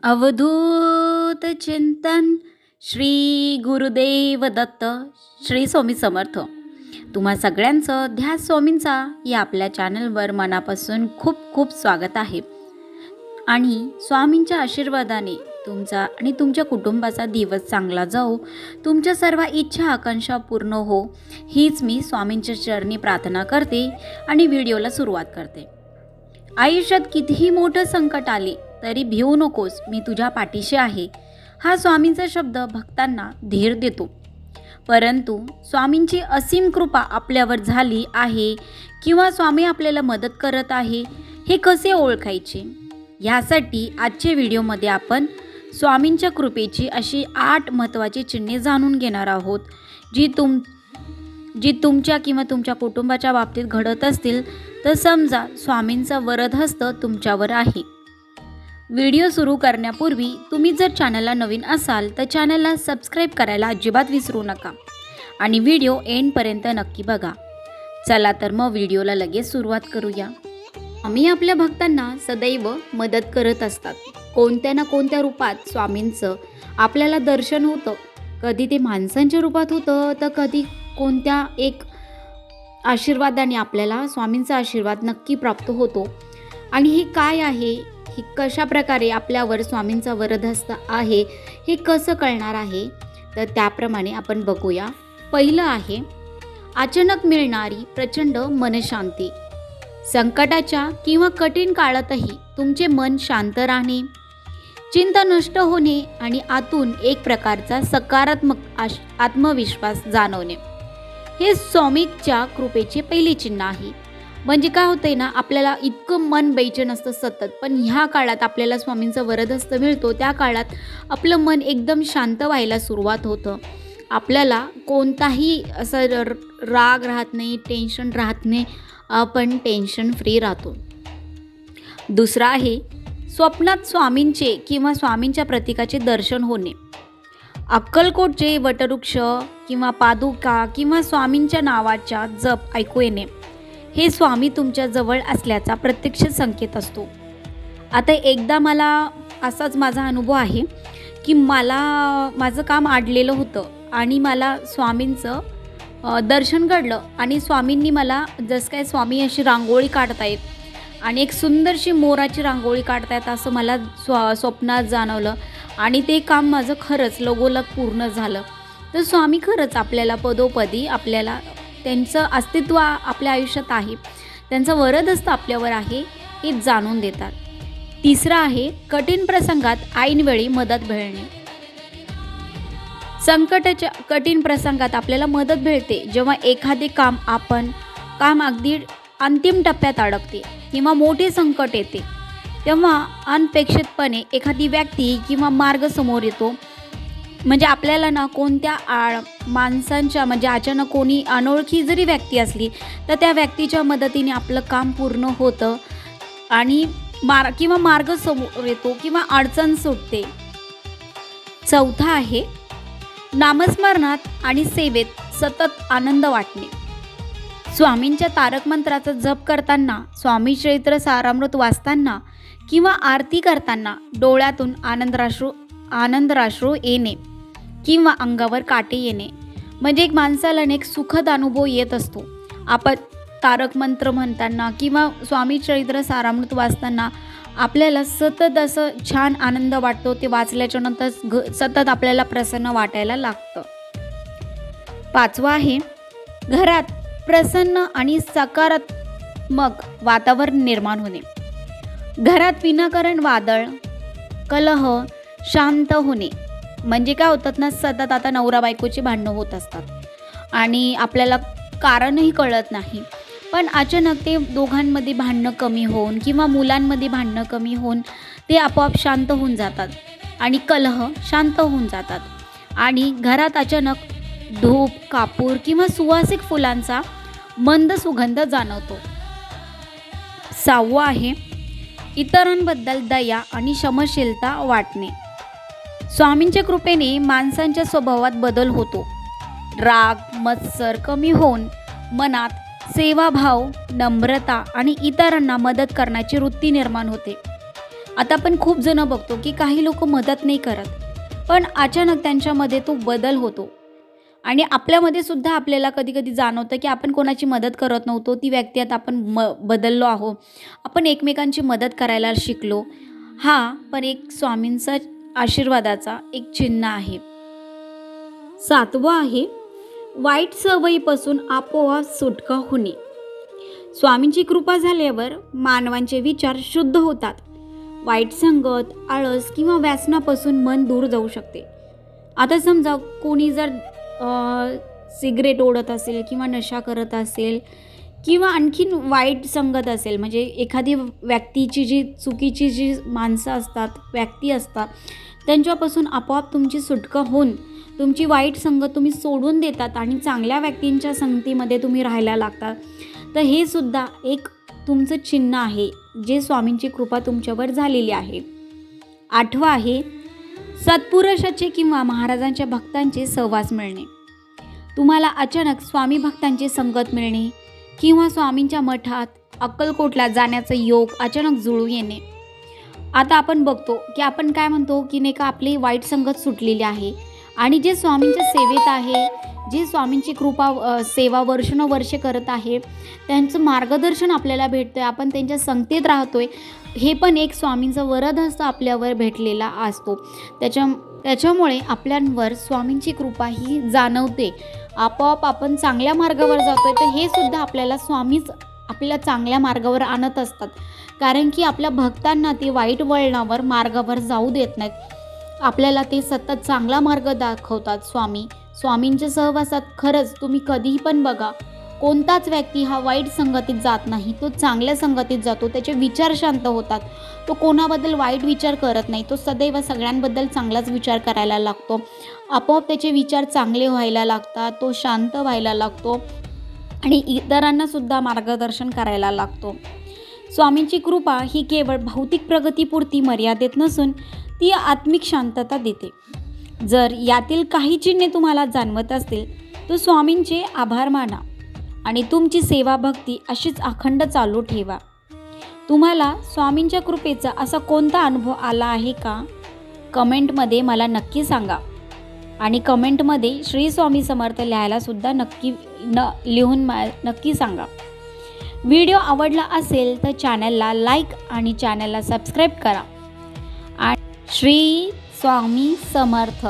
अवधूत चिंतन श्री गुरुदेव दत्त श्री स्वामी समर्थ. तुम्हा सगळ्यांचं ध्यास स्वामींचा या आपल्या चॅनलवर मनापासून खूप खूप स्वागत आहे. आणि स्वामींच्या आशीर्वादाने तुमचा आणि तुमच्या कुटुंबाचा दिवस चांगला जाओ, तुमच्या सर्व इच्छा आकांक्षा पूर्ण हो, हीच मी स्वामींच्या चरणी प्रार्थना करते आणि व्हिडिओला सुरुवात करते. आयुष्यात कितीही मोठं संकट आले तरी भिवू नकोस, मी तुझ्या पाठीशी आहे, हा स्वामींचा शब्द भक्तांना धीर देतो. परंतु स्वामींची असीम कृपा आपल्यावर झाली आहे किंवा स्वामी आपल्याला मदत करत आहे, हे कसे ओळखायचे? यासाठी आजच्या व्हिडिओमध्ये आपण स्वामींच्या कृपेची अशी 8 महत्त्वाची चिन्हे जाणून घेणार आहोत, जी तुमच्या किंवा तुमच्या कुटुंबाच्या बाबतीत घडत असतील तर समजा स्वामींचा वरदहस्त तुमच्यावर आहे. व्हिडिओ सुरू करण्यापूर्वी तुम्ही जर चॅनलला नवीन असाल तर चॅनलला सबस्क्राईब करायला अजिबात विसरू नका आणि व्हिडिओ एंडपर्यंत नक्की बघा. चला तर मग व्हिडिओला लगेच सुरुवात करूया. आम्ही आपल्या भक्तांना सदैव मदत करत असतात. कोणत्या ना कोणत्या रूपात स्वामींचं आपल्याला दर्शन होतं. कधी ते माणसांच्या रूपात होतं तर कधी कोणत्या एक आशीर्वादाने आपल्याला स्वामींचा आशीर्वाद नक्की प्राप्त होतो. आणि हे काय आहे, हे कशा प्रकारे आपल्यावर स्वामींचा वरदहस्त आहे हे कसं कळणार आहे, तर त्याप्रमाणे आपण बघूया. पहिलं आहे अचानक मिळणारी प्रचंड मनशांती. संकटाच्या किंवा कठीण काळातही तुमचे मन शांत राहणे, चिंता नष्ट होणे आणि आतून एक प्रकारचा सकारात्मक आत्मविश्वास जाणवणे, हे स्वामींच्या कृपेचे पहिले चिन्ह आहे. म्हणजे काय होतंय ना, आपल्याला इतकं मन बेचैन असतं सतत, पण ह्या काळात आपल्याला स्वामींचा वरदहस्त मिळतो, त्या काळात आपलं मन एकदम शांत व्हायला सुरुवात होतं. आपल्याला कोणताही असं राग राहत नाही, टेन्शन राहत नाही, आपण टेन्शन फ्री राहतो. दुसरा आहे स्वप्नात स्वामींचे किंवा स्वामींच्या प्रतीकाचे दर्शन होणे. अक्कलकोटचे वटवृक्ष किंवा पादुका किंवा स्वामींच्या नावाचा जप ऐकू येणे, हे स्वामी तुमच्या जवळ असल्याचा प्रत्यक्ष संकेत असतो. आता एकदा मला असाच माझा अनुभव आहे की माझं काम अडलेलं होतं आणि मला स्वामींचं दर्शन घडलं आणि स्वामींनी मला जसं काय स्वामी अशी रांगोळी काढतायत आणि एक सुंदरशी मोराची रांगोळी काढतायत असं मला स्वप्नात जाणवलं आणि ते काम माझं खरंच लगोलग पूर्ण झालं. तर स्वामी खरंच आपल्याला पदोपदी आपल्याला त्यांचं अस्तित्व आपल्या आयुष्यात आहे, त्यांचं वरदहस्त आपल्यावर आहे हे जाणून देतात. तिसरं आहे कठीण प्रसंगात ऐनवेळी मदत मिळणे. संकटाच्या कठीण प्रसंगात आपल्याला मदत मिळते जेव्हा एखादे काम अगदी अंतिम टप्प्यात अडकते किंवा मोठे संकट येते, तेव्हा अनपेक्षितपणे एखादी व्यक्ती किंवा मार्ग समोर येतो. म्हणजे आपल्याला ना कोणत्या माणसांच्या म्हणजे अचानक कोणी अनोळखी जरी व्यक्ती असली तर त्या व्यक्तीच्या मदतीने आपलं काम पूर्ण होतं आणि किंवा मार्ग समोर येतो किंवा अडचण सुटते. चौथा आहे नामस्मरणात आणि सेवेत सतत आनंद वाटणे. स्वामींच्या तारक मंत्राचा जप करताना, स्वामी चरित्र सारामृत वाचताना किंवा आरती करताना डोळ्यातून आनंदराश्रू येणे किंवा अंगावर काटे येणे, म्हणजे एक माणसाला एक सुखद अनुभव येत असतो. आपण तारक मंत्र म्हणताना किंवा स्वामी चरित्र सारामृत वाचताना आपल्याला सतत असं छान आनंद वाटतो. ते वाचल्याच्या नंतर सतत आपल्याला प्रसन्न वाटायला लागतं. पाचवा आहे घरात प्रसन्न आणि सकारात्मक वातावरण निर्माण होणे. घरात विनाकारण वादळ, कलह शांत होणे. म्हणजे काय होतात ना, सतत आता नवरा बायकोची भांडणं होत असतात आणि आपल्याला कारणही कळत नाही, पण अचानक ते दोघांमध्ये भांडणं कमी होऊन किंवा मुलांमध्ये भांडणं कमी होऊन ते आपोआप शांत होऊन जातात आणि कलह शांत होऊन जातात आणि घरात अचानक धूप, कापूर किंवा सुवासिक फुलांचा मंद सुगंध जाणवतो. सहावं आहे इतरांबद्दल दया आणि क्षमाशीलता वाटणे. स्वामींच्या कृपेने माणसांच्या स्वभावात बदल होतो. राग, मत्सर कमी होऊन मनात सेवाभाव, नम्रता आणि इतरांना मदत करण्याची वृत्ती निर्माण होते. आता आपण खूप जण बघतो की काही लोक मदत नाही करत, पण अचानक त्यांच्यामध्ये तो बदल होतो आणि आपल्यामध्ये सुद्धा आपल्याला कधी कधी जाणवतं की आपण कोणाची मदत करत नव्हतो, ती व्यक्ती आता आपण बदललो आहोत, आपण एकमेकांची मदत करायला शिकलो. हा पण एक स्वामींचा आशीर्वादाचा एक चिन्ह आहे. 7वं आहे वाईट सवयीपासून आपोआप सुटका होणे. स्वामींची कृपा झाल्यावर मानवांचे विचार शुद्ध होतात. वाईट संगत, आळस किंवा व्यसनापासून मन दूर जाऊ शकते. आता समजा कोणी जर सिगरेट ओढत असेल किंवा नशा करत असेल किंवा आणखीन वाईट संगत असेल, म्हणजे एखादी व्यक्तीची जी चुकीची जी माणसं असतात, व्यक्ती असतात, त्यांच्यापासून आपोआप तुमची सुटका होऊन तुमची वाईट संगत तुम्ही सोडून देतात आणि चांगल्या व्यक्तींच्या संगतीमध्ये तुम्ही राहायला लागतात. तर हे सुद्धा एक तुमचं चिन्ह आहे जे स्वामींची कृपा तुमच्यावर झालेली आहे. 8वं आहे सत्पुरुषाचे किंवा महाराजांच्या भक्तांचे सहवास मिळणे. तुम्हाला अचानक स्वामी भक्तांची संगत मिळणे किंवा स्वामींच्या मठात अक्कलकोटला जाण्याचा योग अचानक जुळून येणे. आता आपण बघतो की आपण काय म्हणतो की नाही का, आपली वाईट संगत सुटलेली आहे आणि जे स्वामींच्या सेवेत आहे, जे स्वामींची कृपा सेवा वर्षानुवर्षे करत आहे, त्यांचं मार्गदर्शन आपल्याला भेटतं आहे, आपण त्यांच्या संगतीत राहतो आहे, हे पण एक स्वामींचा वरदहस्त आपल्यावर भेटलेला असतो. त्याच्यामुळे आपल्यांवर स्वामींची कृपा ही जाणवते. आपोआप आपण चांगल्या मार्गावर जातो आहे, तर हे सुद्धा आपल्याला स्वामीच आपल्या चांगल्या मार्गावर आणत असतात. कारण की आपल्या भक्तांना ते वाईट वळणावर मार्गावर जाऊ देत नाहीत, आपल्याला ते सतत चांगला मार्ग दाखवतात. स्वामींच्या सहवासात खरंच तुम्ही कधीही पण बघा, कोणताच व्यक्ती हा वाईट संगतीत जात नाही, तो चांगल्या संगतीत जातो. त्याचे विचार शांत होतात, तो कोणाबद्दल वाईट विचार करत नाही, तो सदैव सगळ्यांबद्दल चांगलाच विचार करायला लागतो. आपोआप त्याचे विचार चांगले व्हायला लागतात, तो शांत व्हायला लागतो आणि इतरांनासुद्धा मार्गदर्शन करायला लागतो. स्वामींची कृपा ही केवळ भौतिक प्रगतीपुरती मर्यादित नसून ती आत्मिक शांतता देते. जर यातील काही चिन्हे तुम्हाला जाणवत असतील तर स्वामींचे आभार माना आणि तुमची सेवा भक्ती अशीच अखंड चालू ठेवा. तुम्हाला स्वामींच्या कृपेचा असा कोणता अनुभव आला आहे का? कमेंटमध्ये मला नक्की सांगा आणि कमेंटमध्ये श्री स्वामी समर्थ लिहायलासुद्धा लिहून नक्की सांगा. व्हिडिओ आवडला असेल तर चॅनलला लाईक आणि चॅनलला सबस्क्राईब करा. आणि श्री स्वामी समर्थ.